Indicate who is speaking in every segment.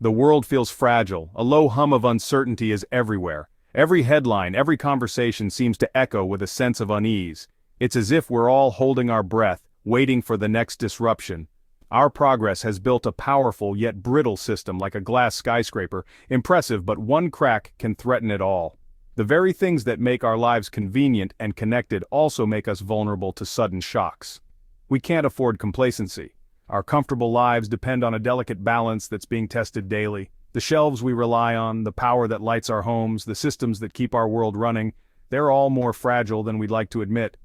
Speaker 1: The world feels fragile, a low hum of uncertainty is everywhere. Every headline, every conversation seems to echo with a sense of unease. It's as if we're all holding our breath, waiting for the next disruption. Our progress has built a powerful yet brittle system like a glass skyscraper, impressive, but one crack can threaten it all. The very things that make our lives convenient and connected also make us vulnerable to sudden shocks. We can't afford complacency. Our comfortable lives depend on a delicate balance that's being tested daily. The shelves we rely on, the power that lights our homes, the systems that keep our world running, they're all more fragile than we'd like to admit.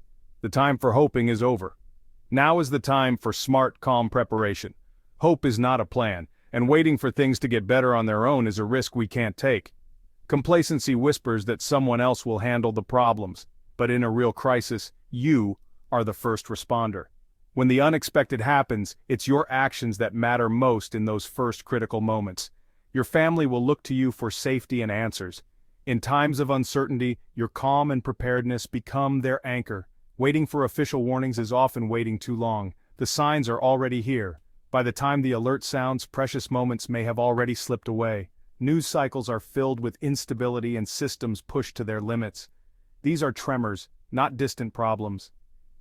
Speaker 1: The time for hoping is over. Now is the time for smart, calm preparation. Hope is not a plan, and waiting for things to get better on their own is a risk we can't take. Complacency whispers that someone else will handle the problems, but in a real crisis, you are the first responder. When the unexpected happens, it's your actions that matter most in those first critical moments. Your family will look to you for safety and answers. In times of uncertainty, your calm and preparedness become their anchor. Waiting for official warnings is often waiting too long. The signs are already here. By the time the alert sounds, precious moments may have already slipped away. News cycles are filled with instability and systems pushed to their limits. These are tremors, not distant problems.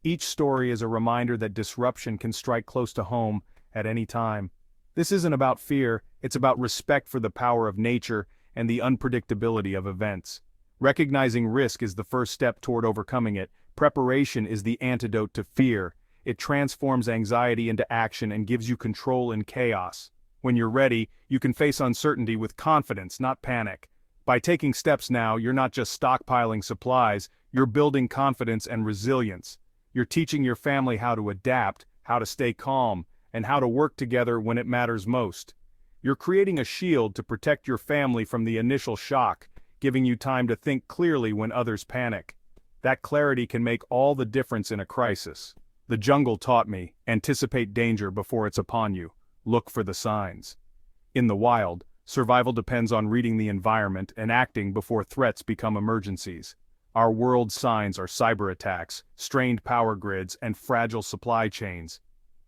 Speaker 1: Each story is a reminder that disruption can strike close to home at any time. This isn't about fear, it's about respect for the power of nature and the unpredictability of events. Recognizing risk is the first step toward overcoming it. Preparation is the antidote to fear. It transforms anxiety into action and gives you control in chaos. When you're ready, you can face uncertainty with confidence, not panic. By taking steps now, you're not just stockpiling supplies, you're building confidence and resilience. You're teaching your family how to adapt, how to stay calm, and how to work together when it matters most. You're creating a shield to protect your family from the initial shock, giving you time to think clearly when others panic. That clarity can make all the difference in a crisis. The jungle taught me, anticipate danger before it's upon you. Look for the signs. In the wild, survival depends on reading the environment and acting before threats become emergencies. Our world's signs are cyber attacks, strained power grids, and fragile supply chains.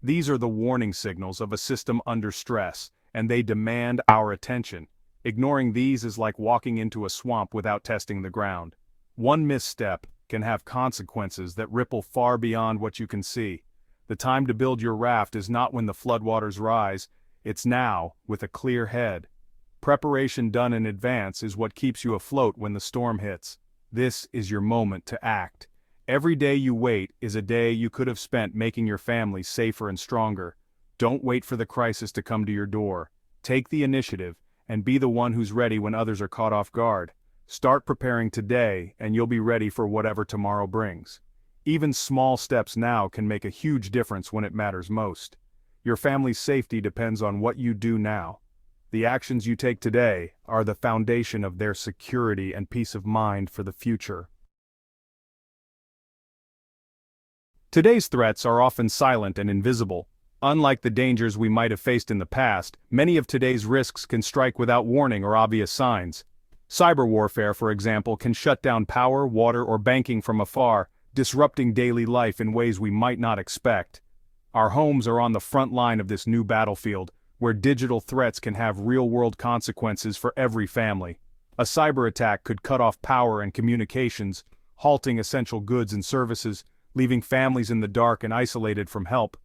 Speaker 1: These are the warning signals of a system under stress, and they demand our attention. Ignoring these is like walking into a swamp without testing the ground. One misstep can have consequences that ripple far beyond what you can see. The time to build your raft is not when the floodwaters rise, it's now, with a clear head. Preparation done in advance is what keeps you afloat when the storm hits. This is your moment to act. Every day you wait is a day you could have spent making your family safer and stronger. Don't wait for the crisis to come to your door. Take the initiative, and be the one who's ready when others are caught off guard. Start preparing today, and you'll be ready for whatever tomorrow brings. Even small steps now can make a huge difference when it matters most. Your family's safety depends on what you do now. The actions you take today are the foundation of their security and peace of mind for the future. Today's threats are often silent and invisible. Unlike the dangers we might have faced in the past, many of today's risks can strike without warning or obvious signs. Cyber warfare, for example, can shut down power, water, or banking from afar, disrupting daily life in ways we might not expect. Our homes are on the front line of this new battlefield, where digital threats can have real-world consequences for every family. A cyber attack could cut off power and communications, halting essential goods and services, leaving families in the dark and isolated from help.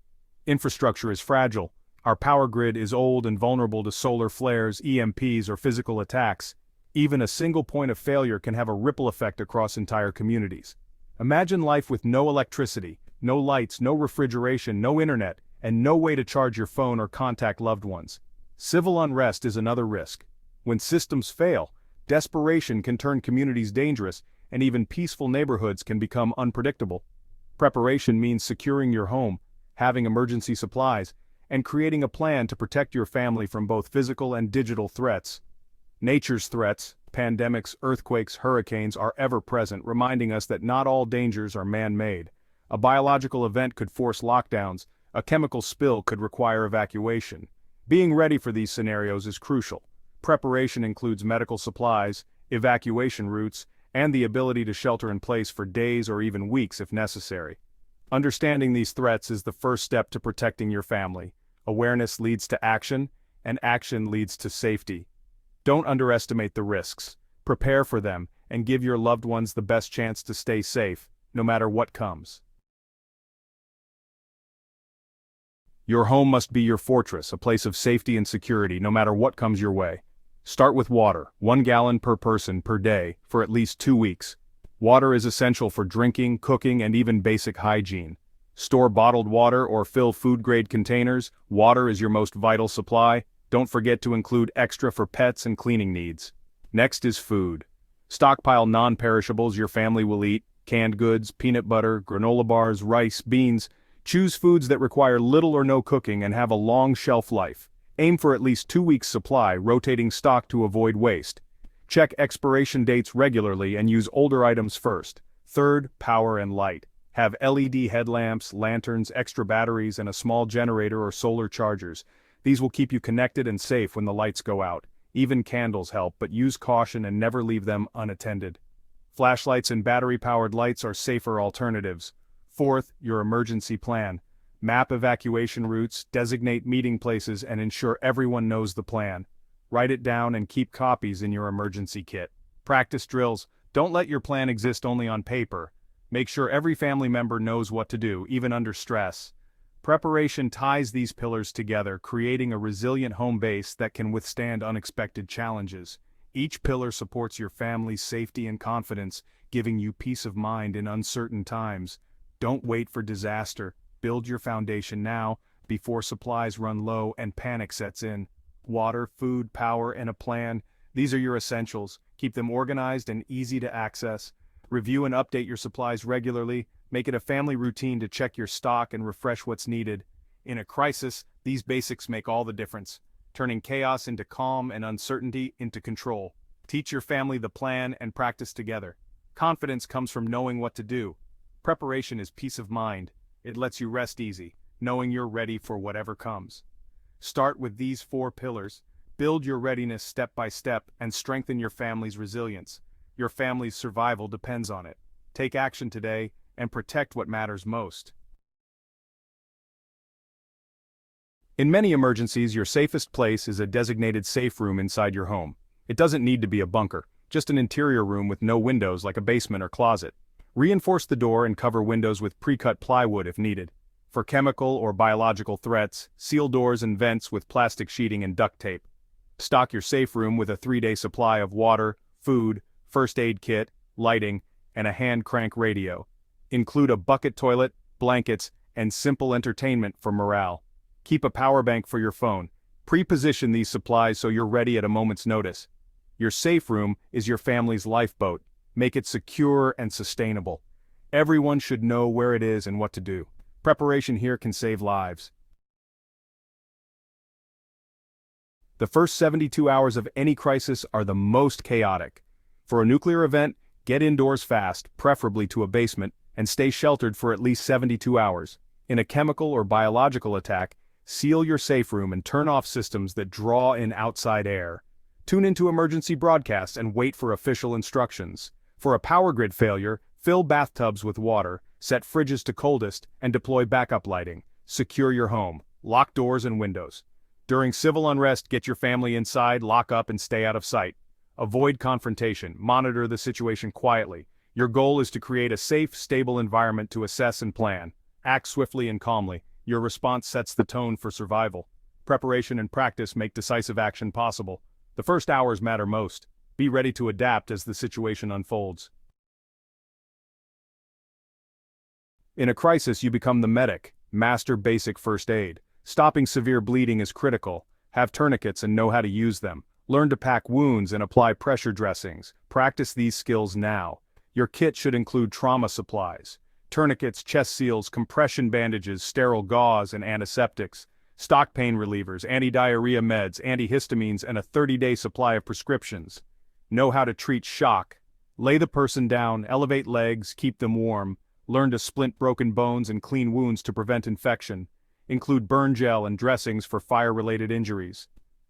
Speaker 1: Infrastructure is fragile. Our power grid is old and vulnerable to solar flares, EMPs, or physical attacks. Even a single point of failure can have a ripple effect across entire communities. Imagine life with no electricity, no lights, no refrigeration, no internet, and no way to charge your phone or contact loved ones. Civil unrest is another risk. When systems fail, desperation can turn communities dangerous, and even peaceful neighborhoods can become unpredictable. Preparation means securing your home, having emergency supplies, and creating a plan to protect your family from both physical and digital threats. Nature's threats, pandemics, earthquakes, hurricanes, are ever present, reminding us that not all dangers are man-made. A biological event could force lockdowns, a chemical spill could require evacuation. Being ready for these scenarios is crucial. Preparation includes medical supplies, evacuation routes, and the ability to shelter in place for days or even weeks if necessary. Understanding these threats is the first step to protecting your family. Awareness leads to action, and action leads to safety. Don't underestimate the risks. Prepare for them, and give your loved ones the best chance to stay safe, no matter what comes. Your home must be your fortress, a place of safety and security, no matter what comes your way. Start with water, 1 gallon per person per day, for at least 2 weeks. Water is essential for drinking, cooking, and even basic hygiene. Store bottled water or fill food-grade containers. Water is your most vital supply. Don't forget to include extra for pets and cleaning needs. Next is food. Stockpile non-perishables your family will eat: canned goods, peanut butter, granola bars, rice, beans. Choose foods that require little or no cooking and have a long shelf life. Aim for at least 2 weeks' supply, rotating stock to avoid waste. Check expiration dates regularly and use older items first. Third, power and light. Have LED headlamps, lanterns, extra batteries, and a small generator or solar chargers. These will keep you connected and safe when the lights go out. Even candles help, but use caution and never leave them unattended. Flashlights and battery-powered lights are safer alternatives. Fourth, your emergency plan. Map evacuation routes, designate meeting places, and ensure everyone knows the plan. Write it down and keep copies in your emergency kit. Practice drills. Don't let your plan exist only on paper. Make sure every family member knows what to do, even under stress. Preparation ties these pillars together, creating a resilient home base that can withstand unexpected challenges. Each pillar supports your family's safety and confidence, giving you peace of mind in uncertain times. Don't wait for disaster. Build your foundation now, before supplies run low and panic sets in. Water, food, power, and a plan. These are your essentials. Keep them organized and easy to access. Review and update your supplies regularly. Make it a family routine to check your stock and refresh what's needed. In a crisis, these basics make all the difference, turning chaos into calm and uncertainty into control. Teach your family the plan and practice together. Confidence comes from knowing what to do. Preparation is peace of mind. It lets you rest easy, knowing you're ready for whatever comes. Start with these 4 pillars. Build your readiness step by step and strengthen your family's resilience. Your family's survival depends on it. Take action today and protect what matters most. In many emergencies, your safest place is a designated safe room inside your home. It doesn't need to be a bunker, just an interior room with no windows like a basement or closet. Reinforce the door and cover windows with pre-cut plywood if needed. For chemical or biological threats, seal doors and vents with plastic sheeting and duct tape. Stock your safe room with a 3-day supply of water, food, first aid kit, lighting, and a hand crank radio. Include a bucket toilet, blankets, and simple entertainment for morale. Keep a power bank for your phone. Pre-position these supplies so you're ready at a moment's notice. Your safe room is your family's lifeboat. Make it secure and sustainable. Everyone should know where it is and what to do. Preparation here can save lives. The first 72 hours of any crisis are the most chaotic. For a nuclear event, get indoors fast, preferably to a basement, and stay sheltered for at least 72 hours. In a chemical or biological attack, seal your safe room and turn off systems that draw in outside air. Tune into emergency broadcasts and wait for official instructions. For a power grid failure, fill bathtubs with water, set fridges to coldest, and deploy backup lighting. Secure your home. Lock doors and windows. During civil unrest, get your family inside, lock up, and stay out of sight. Avoid confrontation. Monitor the situation quietly. Your goal is to create a safe, stable environment to assess and plan. Act swiftly and calmly. Your response sets the tone for survival. Preparation and practice make decisive action possible. The first hours matter most. Be ready to adapt as the situation unfolds. In a crisis, you become the medic. Master basic first aid. Stopping severe bleeding is critical. Have tourniquets and know how to use them. Learn to pack wounds and apply pressure dressings. Practice these skills now. Your kit should include trauma supplies. Tourniquets, chest seals, compression bandages, sterile gauze, and antiseptics. Stock pain relievers, anti-diarrhea meds, antihistamines, and a 30-day supply of prescriptions. Know how to treat shock. Lay the person down, elevate legs, keep them warm. Learn to splint broken bones and clean wounds to prevent infection. Include burn gel and dressings for fire-related injuries.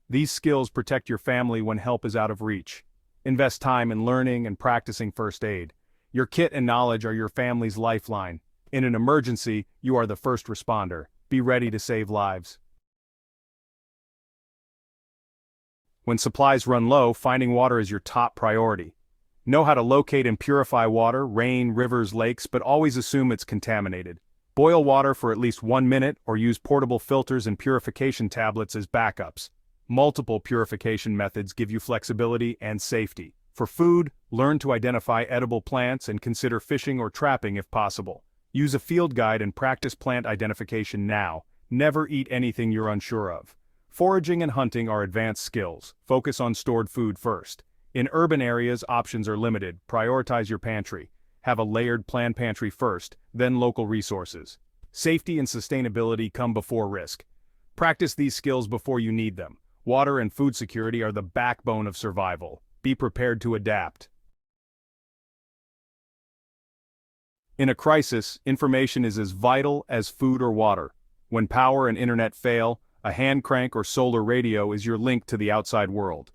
Speaker 1: These skills protect your family when help is out of reach. Invest time in learning and practicing first aid. Your kit and knowledge are your family's lifeline. In an emergency, you are the first responder. Be ready to save lives. When supplies run low, finding water is your top priority. Know how to locate and purify water, rain, rivers, lakes, but always assume it's contaminated. Boil water for at least 1 minute or use portable filters and purification tablets as backups. Multiple purification methods give you flexibility and safety. For food, learn to identify edible plants and consider fishing or trapping if possible. Use a field guide and practice plant identification now. Never eat anything you're unsure of. Foraging and hunting are advanced skills. Focus on stored food first. In urban areas, options are limited. Prioritize your pantry. Have a layered planned pantry first, then local resources. Safety and sustainability come before risk. Practice these skills before you need them. Water and food security are the backbone of survival. Be prepared to adapt. In a crisis, information is as vital as food or water. When power and internet fail, a hand crank or solar radio is your link to the outside world.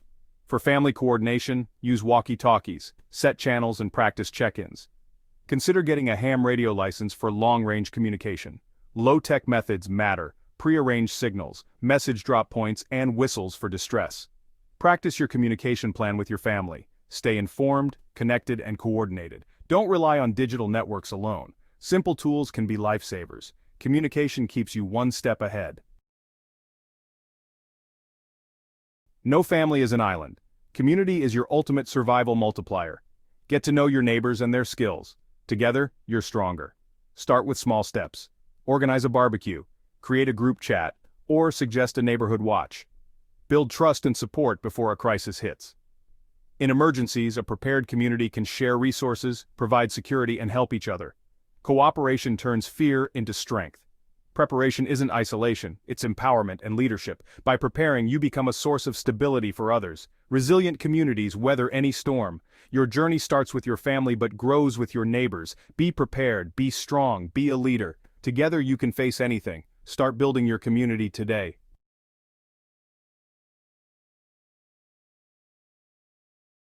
Speaker 1: For family coordination, use walkie-talkies, set channels and practice check-ins. Consider getting a ham radio license for long-range communication. Low-tech methods matter: prearranged signals, message drop points, and whistles for distress. Practice your communication plan with your family. Stay informed, connected, and coordinated. Don't rely on digital networks alone. Simple tools can be lifesavers. Communication keeps you one step ahead. No family is an island. Community is your ultimate survival multiplier. Get to know your neighbors and their skills. Together, you're stronger. Start with small steps. Organize a barbecue, create a group chat, or suggest a neighborhood watch. Build trust and support before a crisis hits. In emergencies, a prepared community can share resources, provide security, and help each other. Cooperation turns fear into strength. Preparation isn't isolation, it's empowerment and leadership. By preparing, you become a source of stability for others. Resilient communities weather any storm. Your journey starts with your family but grows with your neighbors. Be prepared, be strong, be a leader. Together you can face anything. Start building your community today.